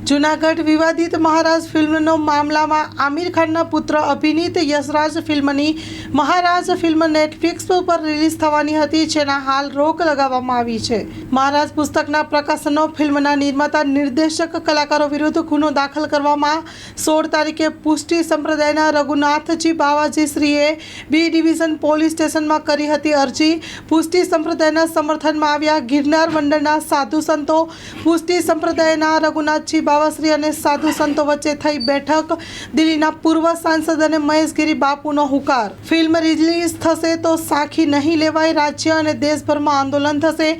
જૂનાગઢ વિવાદિત મહારાજ ફિલ્મનો મામલામાં આમિર ખાનના પુત્ર અભિનીત યશરાજ ફિલ્મની મહારાજ ફિલ્મ નેટફ્લિક્સ પર રિલીઝ થવાની હતી, જેના હાલ રોક લગાવવામાં આવી છે. મહારાજ પુસ્તકના પ્રકાશનો ફિલ્મના નિર્માતા નિર્દેશક કલાકારો વિરુદ્ધ ગુનો દાખલ કરવામાં 16 તારીખે પુષ્ટિ સંપ્રદાયના રઘુનાથજી બાવાજી શ્રીએ બી ડિવિઝન પોલીસ સ્ટેશનમાં કરી હતી અરજી. પુષ્ટિ સંપ્રદાયના સમર્થનમાં આવ્યા ગિરનાર મંડળના સાધુ સંતો. પુષ્ટિ સંપ્રદાયના રઘુનાથજી બાવાશ્રી અને સાધુ સંતો વચ્ચે થઈ બેઠક. દિલ્હીના પૂર્વ સાંસદ અને મહેશગીરી બાપુનો હુંકાર. ફિલ્મ રિલીઝ થશે તો સાખી નહીં લેવાય. રાજ્ય અને દેશભરમાં આંદોલન થશે.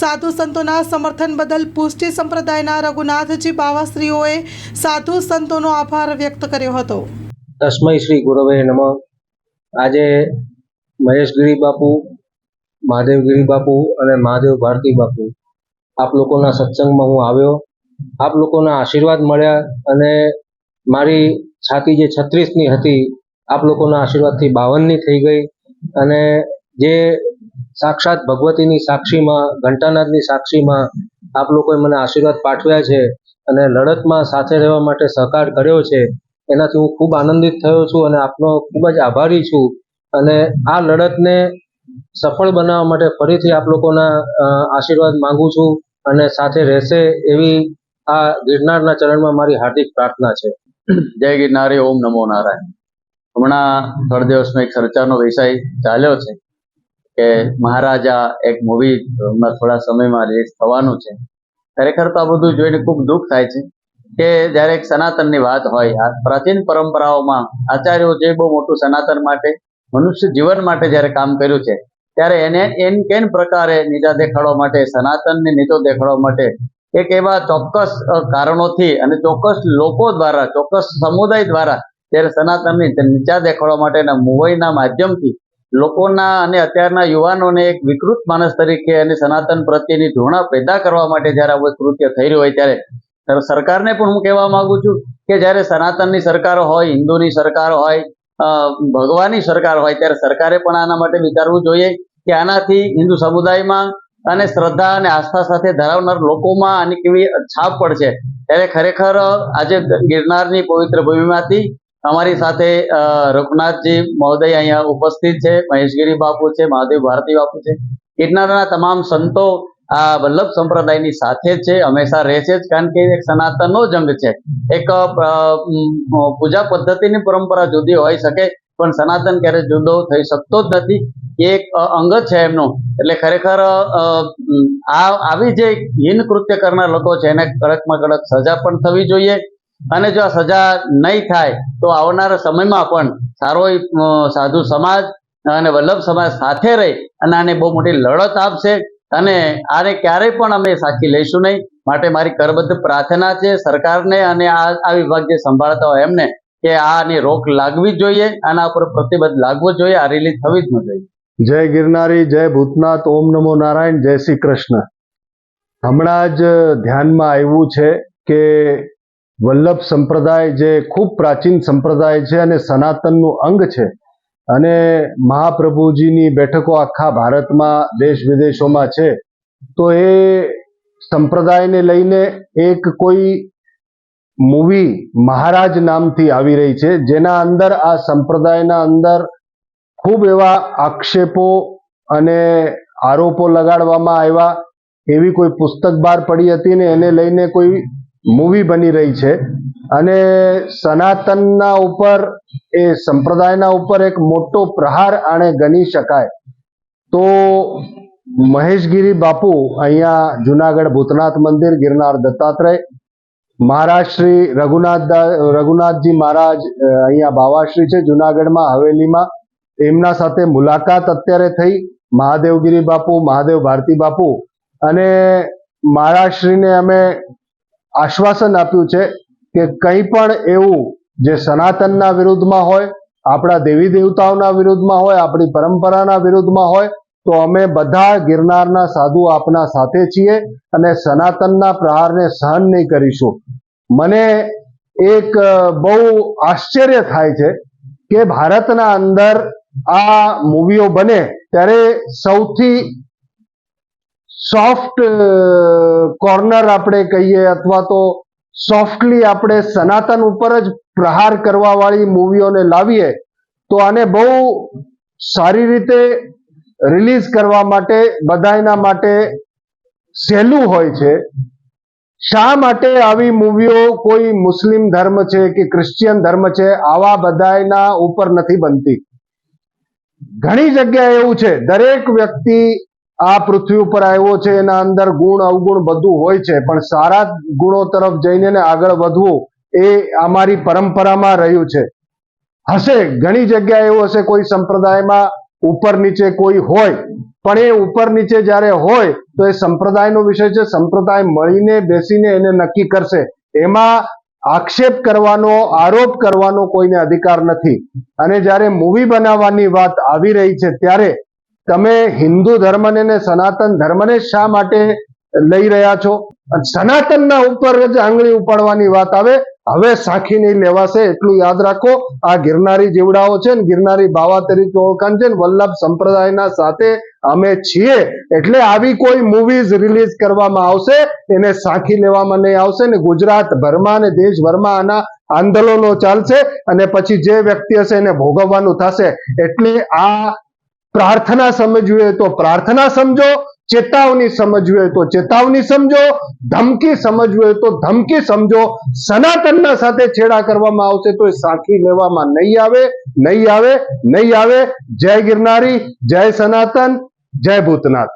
સાધુ સંતોના સમર્થન બદલ પુષ્ટિ સંપ્રદાયના રઘુનાથજી બાવાશ્રીઓએ સાધુ સંતોનો આભાર વ્યક્ત કર્યો હતો. તસ્મૈ શ્રી ગુરવે નમઃ. આજે મહેશગીરી બાપુ, મહાદેવગીરી બાપુ અને મહાદેવ ભારતી બાપુ આપ લોકોના સત્સંગમાં હું આવ્યો. આપ લોકોના આશીર્વાદ મળ્યા અને મારી છાતી જે 36ની હતી આપ લોકોના આશીર્વાદથી 52ની થઈ ગઈ. અને જે સાક્ષાત ભગવતીની સાક્ષીમાં, ઘંટાનાદની સાક્ષીમાં આપ લોકોએ મને આશીર્વાદ પાઠવ્યા છે અને લડતમાં સાથે રહેવા માટે સહકાર કર્યો છે, એનાથી હું ખૂબ આનંદિત થયો છું અને આપનો ખૂબ જ આભારી છું. અને આ લડતને સફળ બનાવવા માટે ફરીથી આપ લોકોના આશીર્વાદ માંગુ છું અને સાથે રહેશે એવી આ ગિરનારના ચરણમાં મારી હાર્દિક પ્રાર્થના છે. જય ગિરનારી, ઓમ નમો નારાયણ. હમણાં થોડા દિવસમાં એક ચર્ચાનો વિષય ચાલ્યો છે કે મહારાજા એક મૂવી હમણાં થોડા સમયમાં રિલીઝ થવાનું છે. ખરેખર તો આ બધું જોઈને ખૂબ દુઃખ થાય છે કે જ્યારે એક સનાતનની વાત હોય, પ્રાચીન પરંપરાઓમાં આચાર્યો જે બહુ મોટું સનાતન માટે, મનુષ્ય જીવન માટે જ્યારે કામ કર્યું છે, ત્યારે એને કેન પ્રકારે નીચા દેખાડવા માટે, સનાતનને નીચો દેખાડવા માટે એક એવા ચોક્કસ કારણોથી અને ચોક્કસ લોકો દ્વારા, ચોક્કસ સમુદાય દ્વારા જ્યારે સનાતનને નીચા દેખાડવા માટેના મૂવીના માધ્યમથી લોકોના અને અત્યારના યુવાનોને એક વિકૃત માણસ તરીકે અને સનાતન પ્રત્યેની ઘૃણા પેદા કરવા માટે જ્યારે આવું કૃત્ય થઈ રહ્યું હોય, ત્યારે સરકારને પણ હું કહેવા માંગુ છું કે જ્યારે સનાતનની સરકાર હોય, હિન્દુની સરકાર હોય, ભગવાનની સરકાર હોય, ત્યારે સરકારે પણ આના માટે વિચારવું જોઈએ કે આનાથી હિન્દુ સમુદાયમાં અને શ્રદ્ધા અને આસ્થા સાથે ધરાવનાર લોકોમાં આની કેવી છાપ પડશે. ત્યારે ખરેખર આજે ગિરનારની પવિત્ર ભૂમિમાંથી અમારી સાથે રઘુનાથજી મહોદય અહીંયા ઉપસ્થિત છે, મહેશગીરી બાપુ છે, મહાદેવ ભારતી બાપુ છે. ગિરનારના તમામ સંતો આ વલ્લભ સંપ્રદાયની સાથે જ છે, હંમેશા રહે છે જ, કારણ કે એક સનાતનનો જંગ છે. એક પૂજા પદ્ધતિની પરંપરા જુદી હોઈ શકે પણ સનાતન ક્યારેય જુદો થઈ શકતો જ નથી. એક અંગ છે એમનો. એટલે ખરેખર આવી જે હીન કૃત્ય કરનાર લોકો છે એને કડકમાં કડક સજા પણ થવી જોઈએ. અને જો આ સજા નહીં થાય તો આવનારા સમયમાં પણ સારો સાધુ સમાજ અને વલ્લભ સમાજ સાથે રહી અને આને બહુ મોટી લડત આપશે અને આને ક્યારેય પણ અમે સાચી લઈશું નહીં. માટે મારી કરબદ્ધ પ્રાર્થના છે સરકારને અને આ વિભાગ જે સંભાળતા હોય એમને કે આની રોક લાગવી જ જોઈએ, આના ઉપર પ્રતિબંધ લાગવો જોઈએ, આ રિલીઝ થવી જ ન જોઈએ. જય ગિરનારી, જય ભૂતનાથ, ઓમ નમો નારાયણ, જય શ્રી કૃષ્ણ. હમણાં જ ધ્યાનમાં આવ્યું છે કે વલ્લભ સંપ્રદાય જે ખૂબ પ્રાચીન સંપ્રદાય છે અને સનાતનનું અંગ છે અને મહાપ્રભુજીની બેઠકો આખા ભારતમાં, દેશ વિદેશોમાં છે, તો એ સંપ્રદાયને લઈને એક કોઈ મૂવી મહારાજ નામથી આવી રહી છે, જેના અંદર આ સંપ્રદાયના અંદર ખૂબ એવા આક્ષેપો અને આરોપો લગાડવામાં આવ્યા. એવી કોઈ પુસ્તક બહાર પડી હતી ને એને લઈને કોઈ મૂવી બની રહી છે અને સનાતનના ઉપર, એ સંપ્રદાયના ઉપર એક મોટો પ્રહાર આણે ગણી શકાય. તો મહેશગીરી બાપુ અહીંયા જુનાગઢ ભૂતનાથ મંદિર, ગિરનાર દત્તાત્રેય, મહારાજ શ્રી રઘુનાથજી મહારાજ અહીંયા બાવાશ્રી છે જુનાગઢમાં હવેલીમાં, એમના સાથે મુલાકાત અત્યારે થઈ. મહાદેવગીરી બાપુ, મહાદેવ ભારતી બાપુ અને મહારાજશ્રીને અમે આશ્વાસન આપ્યું છે કે કંઈ પણ એવું જે સનાતનના વિરુદ્ધમાં હોય, આપણા દેવી દેવતાઓના વિરુદ્ધમાં હોય, આપણી પરંપરાના વિરુદ્ધમાં હોય, તો અમે બધા ગિરનારના સાધુ આપના સાથે છીએ અને સનાતનના પ્રહારને સહન નહીં કરીશું. મને એક બહુ આશ્ચર્ય થાય છે કે ભારતના અંદર આ મૂવીઓ બને ત્યારે સૌથી સોફ્ટ કોર્નર આપણે કહીએ અથવા તો સોફ્ટલી આપણે સનાતન ઉપર જ પ્રહાર કરવા વાળી મૂવીઓને લાવીએ તો આને બહુ સારી રીતે રિલીઝ કરવા માટે બધાના માટે સહેલું હોય છે. શા માટે આવી મૂવીઓ કોઈ મુસ્લિમ ધર્મ છે કે ક્રિશ્ચિયન ધર્મ છે આવા બધાના ઉપર નથી બનતી? ઘણી જગ્યાએ એવું છે, દરેક વ્યક્તિ આ પૃથ્વી ઉપર આવ્યો છે, એના અંદર ગુણ અવગુણ બધું હોય છે, પણ સારા ગુણો તરફ જઈને આગળ વધવું એ અમારી પરંપરામાં રહ્યું છે. હશે ઘણી જગ્યાએ એવું હશે, કોઈ સંપ્રદાયમાં ઉપર નીચે કોઈ હોય, પણ એ ઉપર નીચે જ્યારે હોય તો એ સંપ્રદાયનો વિષય છે. સંપ્રદાય મળીને બેસીને એને નક્કી કરશે. એમાં આક્ષેપ કરવાનો, આરોપ કરવાનો કોઈને અધિકાર નથી. અને જ્યારે મૂવી બનાવવાની વાત આવી રહી છે ત્યારે તમે હિન્દુ ધર્મને ને સનાતન ધર્મને શા માટે લઈ રહ્યા છો? સનાતનના ઉપર જ આંગળી ઉપાડવાની વાત આવે, હવે સાખી નહીં લેવાશે. એટલું યાદ રાખો. આ ગિરનારી જીવડાઓ છે ને ગિરનારી બાવા તરીકે ઓળખાણ છે ને વલ્લભ સંપ્રદાયના સાથે અમે છીએ, એટલે આવી કોઈ મૂવીઝ રિલીઝ કરવામાં આવશે એને સાખી લેવામાં નહીં આવશે ને ગુજરાત ભરમાં અને દેશભરમાં આના આંદોલનો ચાલશે અને પછી જે વ્યક્તિ હશે એને ભોગવવાનું થશે. એટલે આ પ્રાર્થના સમજવી હોય તો પ્રાર્થના સમજો, ચેતવણી સમજવી હોય તો ચેતવણી સમજો, ધમકી સમજવી હોય તો ધમકી સમજો. સનાતનના સાથે છેડા કરવામાં આવશે તો એ સાખી લેવામાં નહીં આવે, નહીં આવે, નહીં આવે. જય ગિરનારી, જય સનાતન, જય ભૂતનાથ.